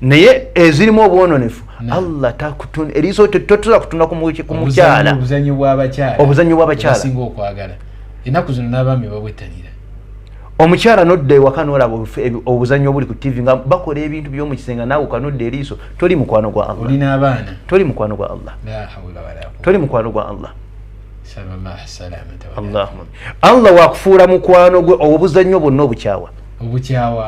naye ezirimu obwononefu Allah takutuna eriso totola kutuna ku mukyala obuzanyo bw'abakyala singa okwagala ennaku zino n'abaami babwettanira omukyala nodda ewaka n'olaba obuzanyo obuli ku TV nga bakola ebintu by'omu kisenga naawe ukanodda eriiso toli mukwano gwa Allah olina abaana toli mukwano gwa Allah toli mukwano gwa Allah Allahumma Allah wakufuula mukwano gwe obuzanyo bwonna obukyawa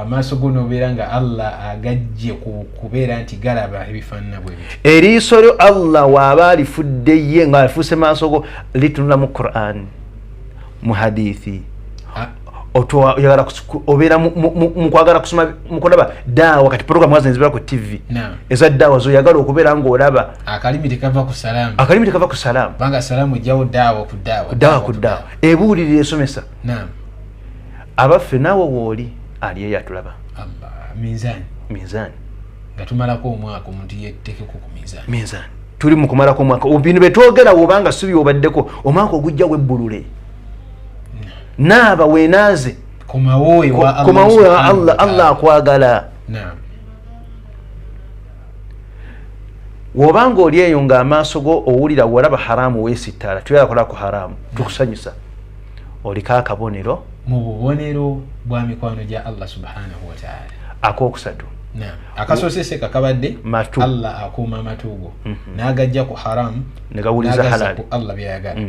amaaso go nobeera nga Allah agajje kubeera nti galaba ebifaanana bwe bityo eriiso lyo Allah waaba alifudde ye nga alifuuse maaso go litunula mu Qur'an mu hadithi otoyagala obeera mukwagala kusoma mukulaba daawa kati programu wazinzibira ku TV eza daawa zoyagala okubeera ng'olaba akalimi tekava ku salaamu banga salaamu ejjawo daawa ku daawa ebuulirira esomesa abaffe naawe wooli aliye yatulaba minzaani nga tumalako omwaka omuntu yettekeko ku minzaani tuli mu kumalako omwaka bino betwogera wobanga subi obaddeko omwaka ogujja webbulule naaba weenaaze komawo Allah akwagala wobanga oli eyo nga amaaso go owulira walaba haramu weesittaala tuyagala ku haramu tukusanyusa oliko akabonero mu bubonero bwa mikwano gya Allah subhanahu wa ta'ala akokusatu akasoosese kakabadde Allah akuuma amatuugo n'agajja ku haramu negawuliza halali Allah byayagala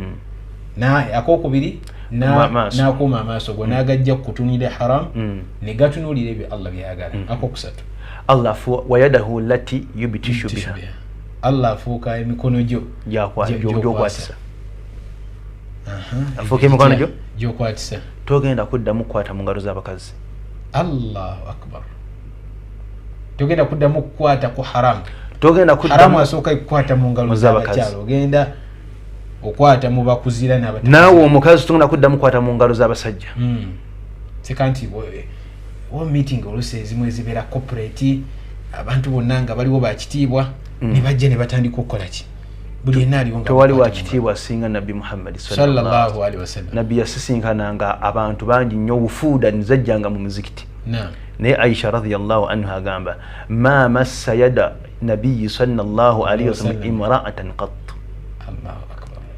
akokubiri n'akuuma amaaso go n'agajja kukutunira haramu ne gatunuulira ebyo Allah byayagala akokusatu Allah wayadahu lati yubitishu biha Allah afuuka emikono gyo gyokwatisa afuuka emikono gyo gyokwatisa togenda kuddamu kukwata mu ngalo z'abakazi Allahu akbar togenda kuddamu kukwata ku haramu togenda kuddamu haramu asooka kukwata mu ngalo z'abakyalo ogenda okwata mu bakuzira n'abatali naawe omukazi togenda kuddamu kukwata mu ngalo z'abasajja sekanti wa meeting oluusi ezimu ezibeera corporate abantu bonna nga baliwo bakitiibwa ne bajja ne batandika okukola ki buli yenna aliwo nga tewali wakitiibwa singa nabbi Muhammad sallallahu alaihi wasallam nabbi yasisinkananga abantu bangi nnyo wufuuda nizajjanga mu muzikiti naye Aisha radhiyallahu anha agamba ma massa yada nabiyyi sallallahu alaihi wasallam imra'atan qat.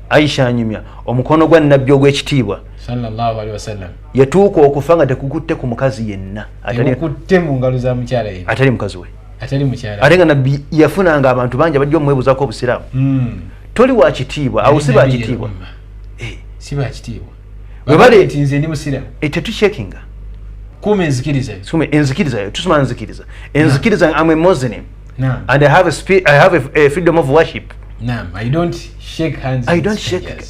Aisha anyumya omukono gwa nabbi ogw'ekitiibwa sallallahu alaihi wasallam yatuuka okufa nga tekukutte ku mukazi yenna atali mu ngalo za mukyala yenna atali mukazi we atali mukyala ate nga nabbi yafunanga abantu bangi abajja omwebuzaako obusiraamu toli wa kitiibwa awo si bakitiibwa si bakitiibwa webale nti nze ndi musiraamu tetushekinga kuma enzikiriza yo tusoma enzikiriza I'm a Muslim and I have a freedom of worship. I don't shake hands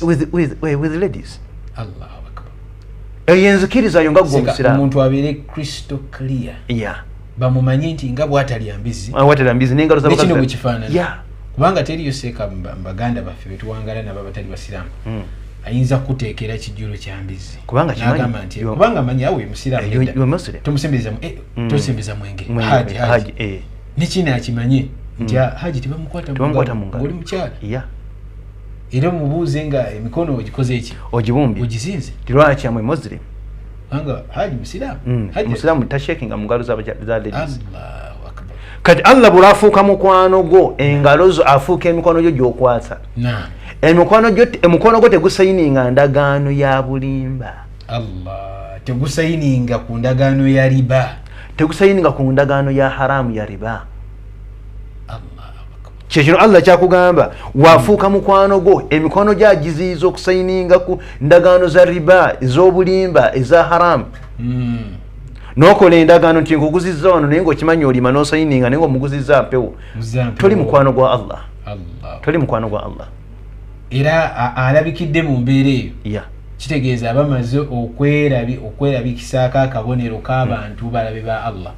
with ladies. Allahu akbar. Enzikiriza yo nga gwo musiraamu omuntu abeere crystal clear bamumanye nti nga bw'atalya mbizi n'engalo z'abakazi nekino bwekifaanana kubanga teriyo seeka baganda baffe betuwangala nabo abatali basiraamu ayinza kuteekera kijjulo kya mbizi n'agamba nti kubanga manyi awe musiraamu tosembeza mwenge haji nekino akimanye nti haji tebamukwata mu ngalo oli mukyala era mubuuze nga emikono ogikoze eki ogibumbye ogizinze lwaki amwe Muslim anga haji musiraamu tashekinga mu ngalo za ladies. Allahu akbar. Kati Allah bw'afuuka mukwano gwo engalo zo afuuka emikono gyo gy'okwasa emikono gwo tegusayininga ndagaano ya bulimba. Allah tegusayininga ku ndagaano ya riba, tegusayininga ku ndagaano ya haramu ya riba. Kyekino Allah kyakugamba wafuuka mukwano gwo emikono gyagiziiza okusayininga ku ndagaano za riba ez'obulimba eza haramu n'okola endagaano nti nkuguzizza wano naye ng'okimanya olima n'osayininga naye ng'omuguzizza mpewo toli mukwano gwa Allah. Toli mukwano gwa Allah era alabikidde mu mbeera eyo kitegeeza bamaze okwerabikisaako akabonero k'abantu balabe ba Allah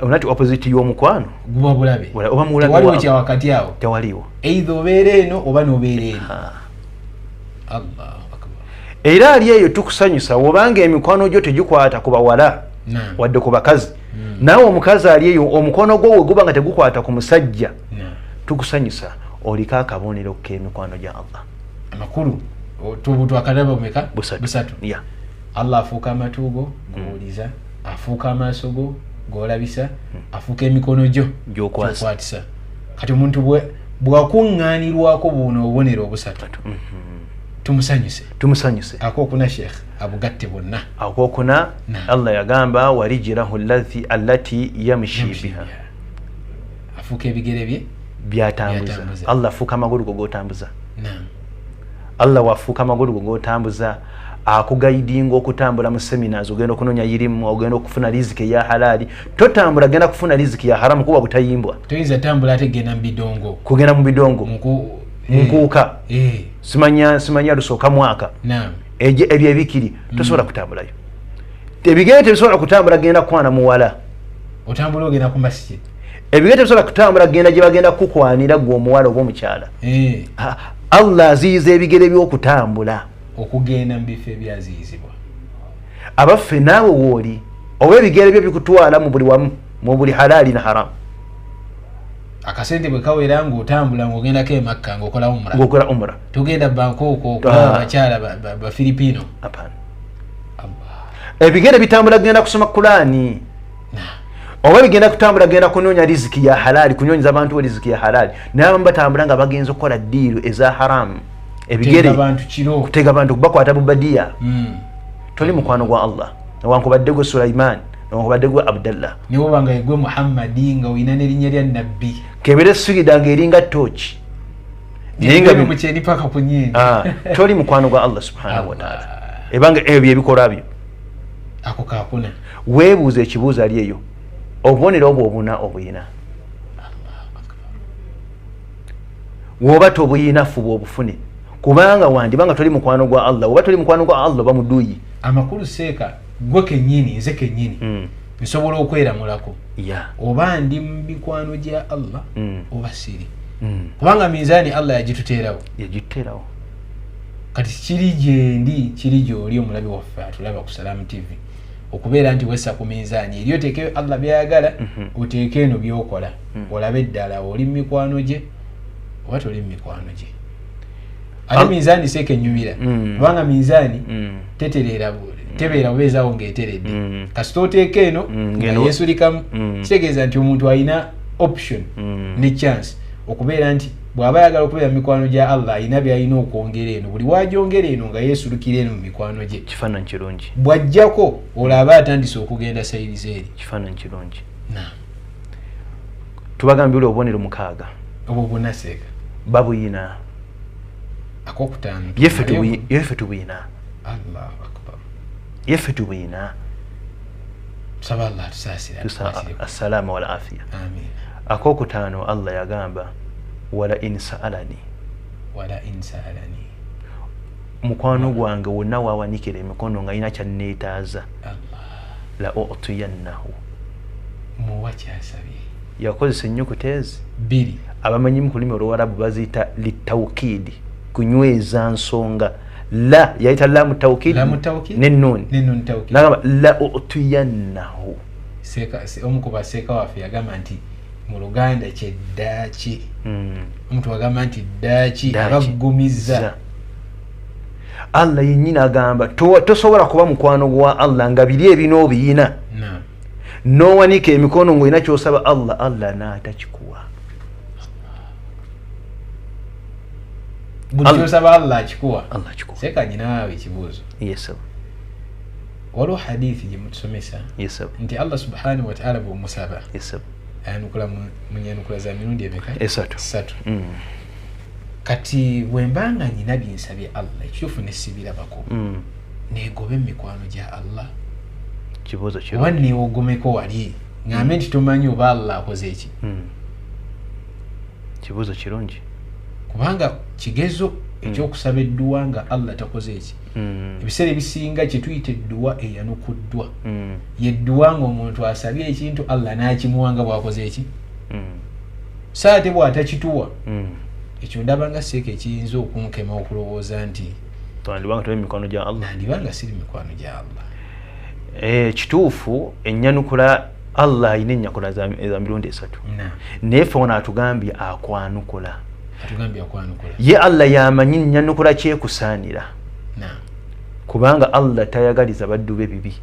onati opposite y'omukwano guba bulabe tewaliwo kya wakati awo tewaliwo either obeera eno oba n'obeera eno. Allahu akbar. Era ali eyo tukusanyusa wobanga emikono gyo tegikwata ku bawala wadde ku bakazi naawe omukazi ali eyo omukono gwo we guba nga tegukwata ku musajja tukusanyusa oliko akabonero k'emikwano gya Allah amakulu twakalaba bumeka busatu. Allah afuuka amatu go g'owuliza, afuuka amaaso go g'olabisa, afuuka emikono gyo gy'okwatisa. Kati omuntu bw'akuŋŋaanirwako buno obubonero obusatu tumusanyuse akookuna sheekh abugatte bonna akookuna Allah yagamba warijirahu allati yamshi biha afuuka ebigere bye byatambuza. Allah afuuka amagulu go g'otambuza. Allah wafuuka amagulu go g'otambuza akugaidinga okutambula mu seminars ogenda okunonya yirimu ogenda okufuna riziki ya halali totambula genda kufuna riziki ya haramu kuba butayimbwa toyinza tambula ate genda mu bidongo kugenda mu bidongo nkuuka simanya lusooka mwaka ebyo ebikiri tosobola kutambulayo ebigere tebisobola kutambula genda kukwana muwala otambula ogenda ku masjid ebigere tebisobola kutambula genda gye bagenda kukwanira gwe omuwala oba omukyala. Allah aziyiza ebigere by'okutambula okugenda mu bifo ebyaziyizibwa abaffe naawe wooli oba ebigere byo bikutwala mu buli wamu mu buli halaali na haramu akasente bwe kawera ng'otambula ng'ogendako emakka ng'okola umra tugenda Bangkok okulaba abakyala ba Filipino. Ebigere bitambula genda kusoma Qur'ani oba bigenda kutambula genda kunoonya riziki ya halali kunyonyeza abantu riziki ya halali naye abamu batambula nga bagenza okukola ddiiru eza haramu ebigere kutega abantu kubakwata bubadiya. Toli mukwano gwa Allah newankubadde gwe Sulaiman newankubadde gwe Abdallah newoba nga yegwe Muhammadi nga oyina n'erinnya lya nabbi kebere sugida ng'eringa tooki mukyeni paka ku nnyingi. Toli mukwano gwa Allah subhanahu wa ta'ala ebanga ebyo ebikola byo ako kaakuna weebuuza ekibuuzo ali eyo obubonero obwo obuna obuyina woba tobuyina fuba obufune kubanga wandibanga toli mukwano gwa Allah oba toli mukwano gwa Allah oba muduyi. Amakulu seeka gwe kennyini nze kennyini nsobola okweramulako ya oba ndi mu mikwano gya Allah oba siri kubanga minzaani Allah yagituteerawo kati kiri gyendi kiri gy'oli omulabi waffe atulaba ku Salam TV okubeera nti wessa ku minzaani eri oteeke Allah byayagala oteeke eno byokola olabe eddala oli mu mikwano gye oba toli mu mikwano gye ate minzaani seeka enyumira kubanga minzaani tebeera bubeezaawo ng'eteredde kasita oteeka eno nga yeesulikamu kitegeeza nti omuntu alina option ne chance okubeera nti bw'aba ayagala okubeera mu mikwano gya Allah alina by'alina okwongera eno buli wagyongera eno nga yeesulukira eno mu mikwano gye kifaananyi kirungi bw'ajjako olaba atandise okugenda sayiri zeeri kifaananyi kirungi tubagambye obubonero 6 obwo bunaseeka babuyina akokutaano yeffe tubuyina Allahu akbar yeffe tubuyina tusaba Allah tusaasira assalamu wal afiya amin akokutaano Allah yagamba wala in sa'alani mukwano gwange wonna wawanikira emikono nga ina kyanneetaaza la u'tiyannahu muwa kyasabye yakozesa ennyukuta ezi 2 abamanyi mu kulimi olw'Arabu baziyita litawkidi kunyweza nsonga la yayita lamu tawkid n'ennuuni nagamba la u'tiyannahu omukuba seeka waffe yagamba nti mu Luganda kyeddaaki omuntu wagamba nti ddaaki abagumiza Allah yennyini agamba tosobola kuba mukwano gwa Allah nga biri ebino obiyina n'owanika emikono ng'olina ky'osaba Allah n'atakikuwa buli ky'osaba Allah akikuwa seeka nyinaawe ekibuuzo waliwo hadithi gye mutusomesa nti Allah subhanahu wa ta'ala bw'omusaba ayanukula munyanukula za mirundi emeka 3 kati bwembanga nyina byensabye Allah ekituufu nesibirabako neegobe mu mikwano gya Allah kibuuzo kirungi oba neewogomeko wali ngambe nti tomanyi oba Allah akoze eki kibuuzo kirungi kubanga kigezo ekyokusaba edduwa nga Allah takoze eki ebiseera ebisinga kyetuyita edduwa eyanukuddwa yedduwa ng'omuntu asabye ekintu Allah n'akimuwanga bw'akoze eki saate bw'atakituwa ekyo ndaba nga seeka ekiyinza okunkema okulowooza nti twandibanga tuli mu mikwano gya Allah nandibanga siri mikwano gya Allah kituufu ennyanukula Allah alina ennyakula za mirundi 3 naye ffe ono atugambye akwanukula ye Allah yamanyi nnyanukula kyekusaanira kubanga Allah tayagaliza baddu be bibi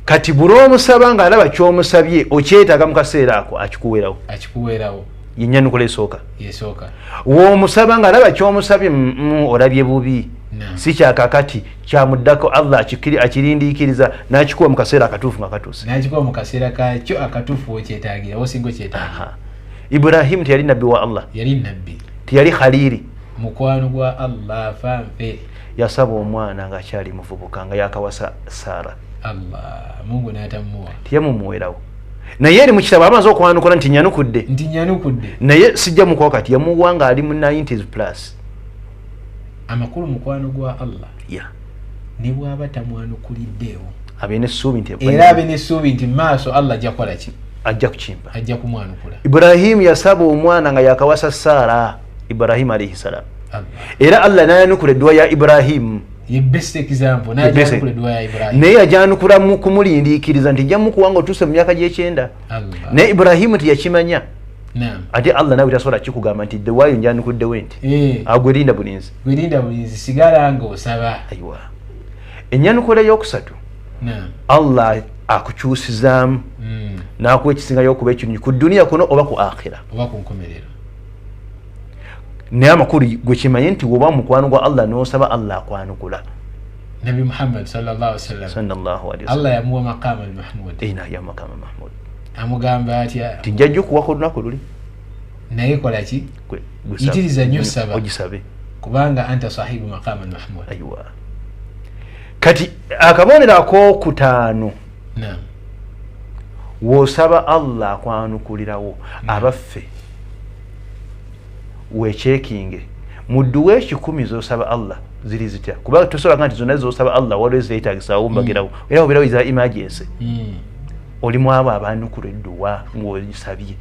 kati bul'omusaba ng'alaba ky'omusabye okyetaaga mu kaseera ako akikuweerawo yennyanukula esooka w'omusaba ng'alaba ky'omusabye olabye bubi si kyakakati kyamuddako Allah akirindiikiriza n'akikuwa mu kaseera akatuufu nga katuuse n'akikuwa mu kaseera kakyo akatuufu okyetaagira osinga okyetaagira Ibrahim tiyali nabbi wa Allah tiyali khaliri mukwano gwa Allah fanfe yasaba omwana nga akyali muvubuka nga yakawasa Sara Allah Mungu n'atamuwa tiyamumuweerawo naye eri mu kitabo amaze okwanukula nti nyanukudde naye sijja mukuwa kati yamuwa nga ali mu 90s plus amakulu mukwano gwa Allah ne bw'aba tamwanukuliddeewo abe n'essuubi nti maaso Allah ajja kukola ki ajja kukimpa ajja kumwanukula Ibrahim yasaba omwana nga yakawasa Sara Ibrahim alayhi salam era Allah n'ayanukula edduwa ya Ibrahim best example n'ayanukula edduwa ya Ibrahim naye yajanukula mu kumulindiikiriza nti jja mukuwa nga otuuse mu myaka gy'ekyenda naye Ibrahim tiyakimanya ate Allah nawe tasobola kikugamba nti ddewaayo njanukuddewo nti gwerinda bulinzi sigala ng'osaba aiwa ennyanukula ey'okusatu Allah akukyusizaamu n'akuwa ekisingayo okuba ekirungi ku duniya kuno oba ku akhira oba ku nkomerero naye amakulu gwe kimanye nti woba mukwano gwa Allah n'osaba Allah akwanukula Nabi Muhammad sallallahu alaihi wasallam Allah yamuwa maqama al-mahmud ya maqama mahmud amugamba atya tijjajja okuwa ku lunaku luli naye kola ki yitiriza nnyo saba ogisabe kubanga anta sahibu maqama al-mahmud aiwa kati akabonero ak'okutaano w'osaba Allah akwanukulirawo abaffe weekyekinge mu dduwa 10 z'osaba Allah ziri zitya kuba tosobola nti zonna zosaba Allah waliwo zeetagisawo mbagirawo era obirawo za emergency olimu abo abanukula edduwa ng'ogisabye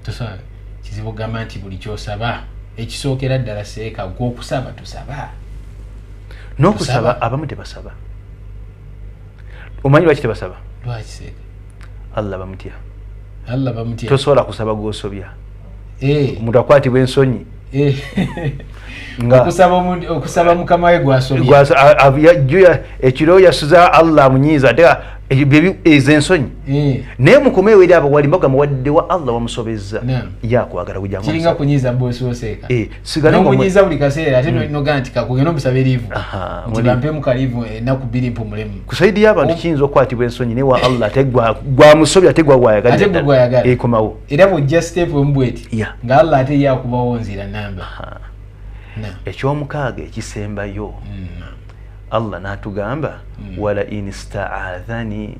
tosobola kizibu gamba nti buli kyosaba ekisookera ddala seeka gw'okusaba tusaba n'okusaba abamu tebasaba omanyi lwaki tebasaba lwaki seeka Allah bamutya tosobola kusaba gw'osobya omuntu akwatibwa ensonyi okusaba mukama we gwasobya ekiro yasuza Allah amunyiiza ate ezo ensonyi naye mukomewo eri abawali mbagamba waddewa Allah wamusobezza yakwagala kiringa kunyiiza boosi woseeka n'omunyiiza buli kaseera ate nogaa nti kakugenda omusaba eriivu nti bampemu kaliivu ennaku 2 mpumulemu ku saidi y'abantu kiyinza okukwatibwa ensonyi naye wa Allah ate gwamusobya ate gwagwayagala ekomawo era bw'ojja siteepu emu bweti nga Allah ate yakubawo nzira namba ekyomukaaga ekisembayo Allah n'atugamba wala in ista'adhani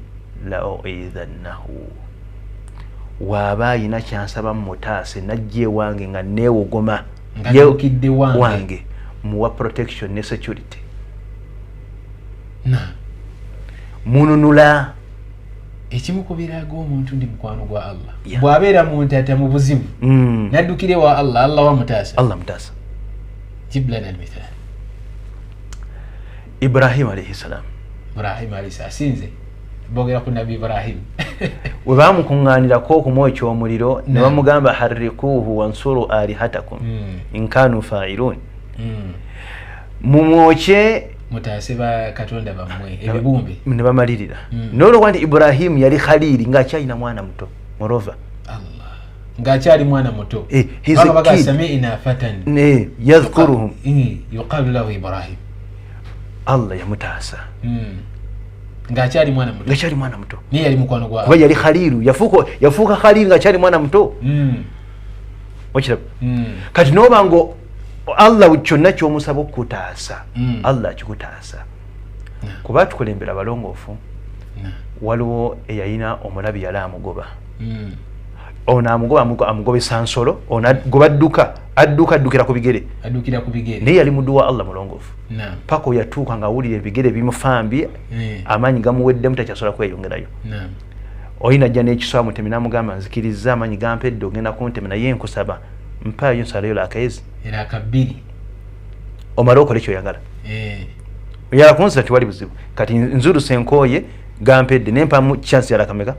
la u'idhannahu waaba ayina kyansaba mutaase najje wange nga neewogoma wange muwa protection ne security mununula ekimu ku biraaga omuntu ndi mukwano gwa Allah bw'abeera mu ntata mu buzibu naddukire wa Allah wamutaasa jiblana almithal Ibrahim alayhi salam asinze bogera ku nabi Ibrahim we bamukunganirako okumuwa ekyomuliro ne bamugamba harrikuhu wansuru alihatakum in kanu fa'ilun mumwoke mutaase ba katonda bamwe ebibumbe ne bamalirira n'olwo nti Ibrahim yali khalili ng'akyalina mwana muto morova Allah ng'akyali mwana muto sami'na fatan yadhkuruhum yuqalu lahu Ibrahim Allah yamutaasa ng'akyali mwana muto naye yali mukwano gwa kuba yali khalilu yafuuka khalilu ng'akyali mwana muto okiraba kati n'oba ngo Allah kyonna ky'omusaba okukutaasa Allah akikutaasa kuba tukulembera abalongoofu waliwo eyalina omulabi yali amugoba ono amugobesa nsolo ono agoba addukira ku bigere naye yali muddu wa Allah mulongoofu paka oyatuuka ng'awulira ebigere bimufambi amaanyi gamuweddemu takyasobola kweyongerayo oyina ajja n'ekiswa mutemi n'amugamba nzikiriza amaanyi gampedde ogenda kuntemi naye nkusaba mpaayo nsalayo laakayezi era akabbiri omale okole kyoyagala oyala kunsira tiwali buzibu kati nzuruse nkooye gampedde nempamu chansi yala kameka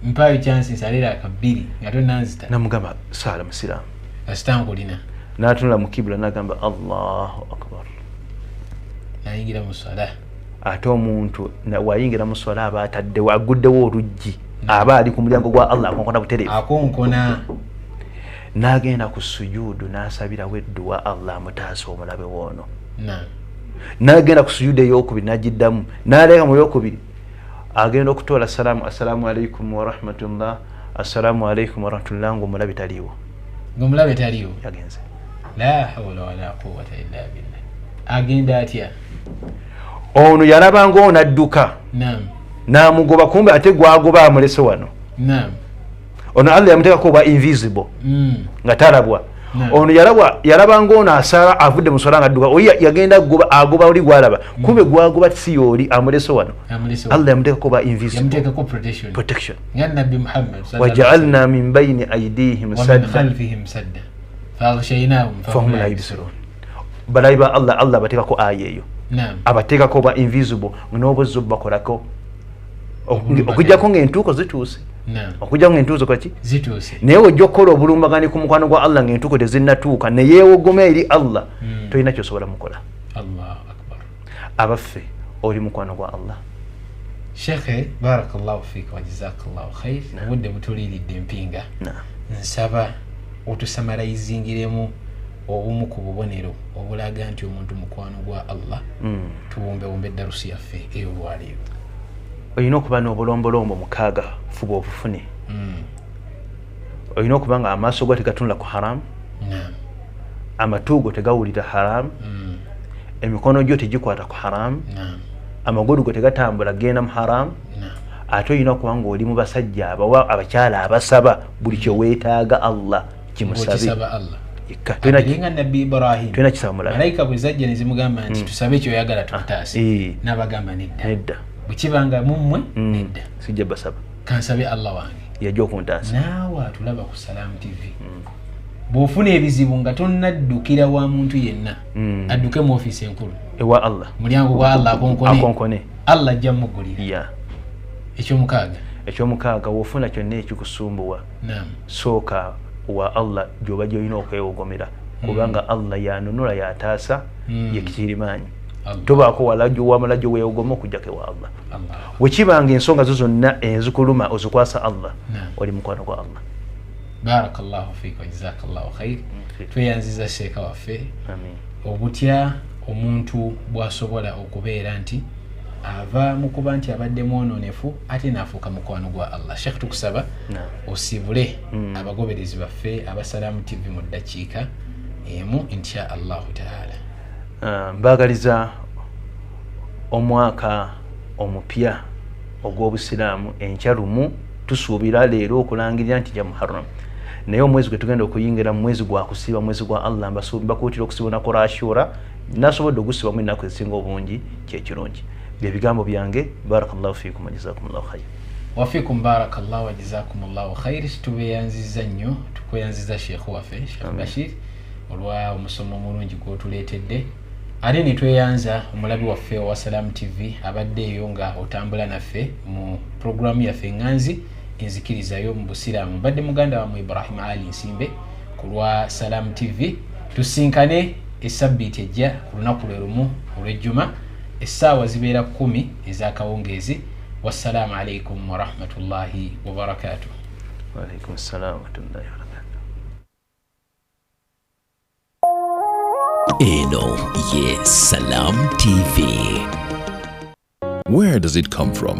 mpayo chansi nsalira akabbiri nga tonnanzita namugamba saala musiraamu asitankulina n'atunula mu kibula n'agamba Allahu akbar nayingira mu swala ate omuntu wayingira mu swala aba ataddewo aguddewo oluggi aba ali ku mulyango gwa Allah akonkona butereevu akonkona n'agenda ku sujuudu n'asabirawo edduwa Allah amutaasa omulabe woono n'agenda ku sujuudu ey'okubiri n'agiddamu n'aleeka mu ey'okubiri agenda okutoola assalamu alaikum warahmatullah assalamu alaikum warahmatullah ng'omulabe taliiwo yagenze la hawla wala quwwata illa billah agenda atya ono yalaba ng'ono adduka n'amugoba kumbe ate gwagoba amulese wano ono Allah yamuteekako obwa invisible nga talabwa ono yalaba ng'ono asala avudde mu swala nga adduka oyi yagenda agoba oli gwalaba kumbe gwagoba si yooli amulese wano Allah yamuteekako obwa invisible protection waja'alna min bayni aydihim saddan fahum la yubsirun balayi ba Allah abateekako aya eyo abateekako obwa invisible n'obuzzi obubakolako okujjako ng'entuuko zituuse okujja ng'entuuko kaki zituuse naye ojja okukola obulumbagani ku mukwano gwa Allah ng'entuuko tezinnatuuka ne yeewogoma eri Allah tolina kyosobola mukola. Allahu akbar. Abaffe oli mukwano gwa Allah. Shekhe, barakallahu fika wa jazakallahu khair. Obudde butuliridde mpinga. Nsaba otusamarayizingiremu obumu ku bubonero obulaga nti omuntu mukwano gwa Allah tuwumbe darusi yaffe ey'olwaleero. Olina okuba n'obulombolombo mukaaga fuba obufune. Olina okuba nga amaaso go tegatunula ku haramu, amatu go tegawulira haramu, emikono gyo tegikwata ku haramu, amagulu go tegatambula genda mu haramu, ate olina okuba ng'oli mu basajja abakyala abasaba buli kye weetaaga Allah kimusabe. yekka abeerenga nabbi Ibrahim tulina kisaba mulala malayika bwe zajja ne zimugamba nti tusabe ekyoyagala tukutaase n'abagamba nedda bwe kibanga mummwe nedda sijja basaba kansabe Allah wange yajja okuntaasa naawe atulaba ku Salam TV bw'ofuna ebizibu nga tonnaddukira wa muntu yenna adduke mu ofiisi enkulu ewa Allah mulyango gwa Allah akonkone Allah ajja mugulira ekyomukaaga wofuna kyonna ekikusumbuwa sooka wa Allah gyoba gyolina okwewogomera kubanga Allah yanunula yataasa yekitirimaanyi tobaako wamala gyo weewogoma okujjako ewa Allah wekibanga ensonga zo zonna enzikuluma ozikwasa Allah oli mukwano gwa Allah. Barakallahu fika jazakallahu khair. Tweyanziza sheeka waffe obutya omuntu bwasobola okubeera nti ava mu kuba nti abadde mwononefu ate naafuuka mukwano gwa Allah. Sheikh tukusaba osibule abagoberezi baffe aba Salam TV mu ddakiika emu insha Allahu taala. Mbagaliza omwaka omupya ogw'Obusiraamu enkyalumu tusuubira leero okulangirira nti ja Muharram naye omwezi gwe tugenda okuyingira mu mwezi gwa kusiiba mwezi gwa Allah mbakuutira okusiba olunaku lwa Ashura nasobodde ogusibamu ennaku ezisinga obungi kyekirungi. Bye bigambo byange. Barakallahu fiikum wa jazakumullahu khair. Wafikum barakallahu wa jazakumullahu khair. Tubeyanziza nnyo tukweyanziza Sheikh waffe Sheikh Bashir olwa omusomo omulungi gw'otuleetedde ate ne tweyanza omulabi waffe wa Salam TV abaddeeyo nga otambula naffe mu programu yaffe Nganzi enzikirizayo mu Busiraamu. Mbadde muganda wammwe Ibrahim Ali Nsimbe ku lwa Salam TV. Tusinkane esabbiiti ejja ku lunaku lwe lumu olw'ejjuma essaawa zibeera 10 ez'akawungeezi. Wassalamu alaikum wa rahmatullahi wa barakatuh. Wa alaikum assalam wa rahmatullahi wa barakatuh. Eno ye Salam TV. Where does it come from?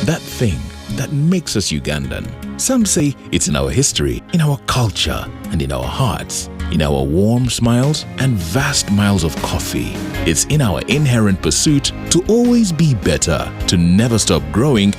That thing that makes us Ugandan. Some say it's in our history, in our culture, and in our hearts, in our warm smiles and vast miles of coffee. It's in our inherent pursuit to always be better, to never stop growing